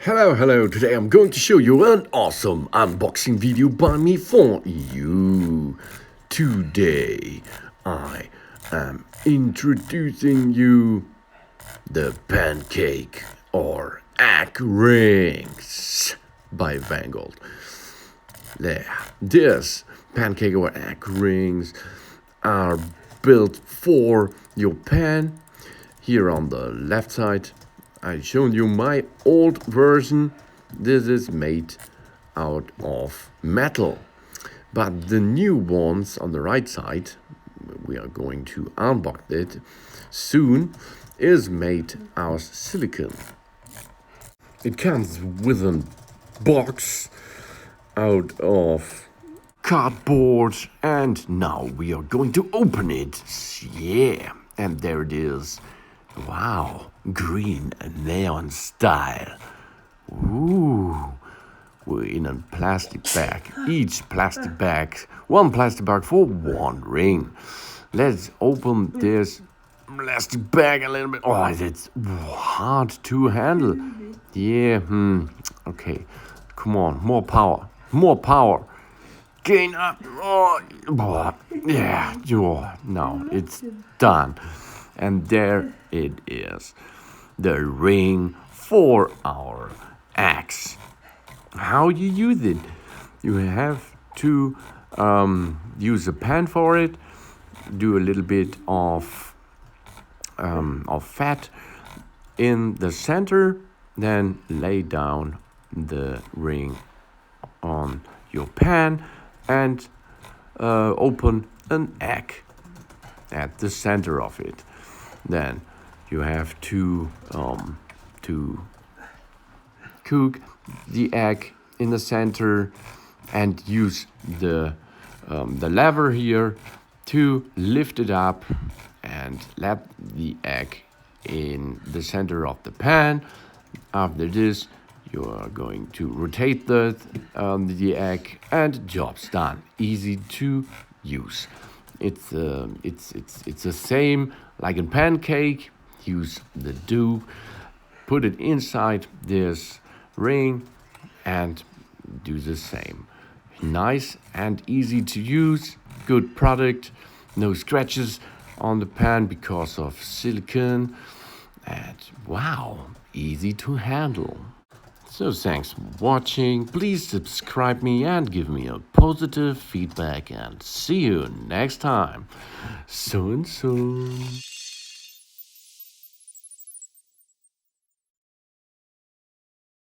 Hello, today I'm going to show you an awesome unboxing video by me for you. Today I am introducing you the Pancake or egg rings by Vangold. There, this pancake or egg rings are built for your pan. Here on the left side I've shown you my old version. This is made out of metal. But the new ones on the right side, we are going to unbox it soon, is made out of silicone. It comes with a box out of cardboard, and now we are going to open it. Yeah, and there it is. Wow, green neon style. Ooh, we're in a plastic bag. Each plastic bag, one plastic bag for one ring. Let's open this plastic bag a little bit. Oh, it's hard to handle. Yeah, okay. Come on, more power. Gain up. Oh, yeah, now it's done. And there it is, the ring for our axe. How you use it? You have to use a pan for it. Do a little bit of fat in the center. Then lay down the ring on your pan and open an egg at the center of it. Then you have to cook the egg in the center and use the lever here to lift it up and let the egg in the center of the pan. After this, you are going to rotate the egg, and job's done. Easy to use. It's the same like a pancake. Use the dough, put it inside this ring, and do the same. Nice and easy to use. Good product. No scratches on the pan because of silicone. And wow, easy to handle. So thanks for watching. Please subscribe me and give me a positive feedback, and see you next time. So and so.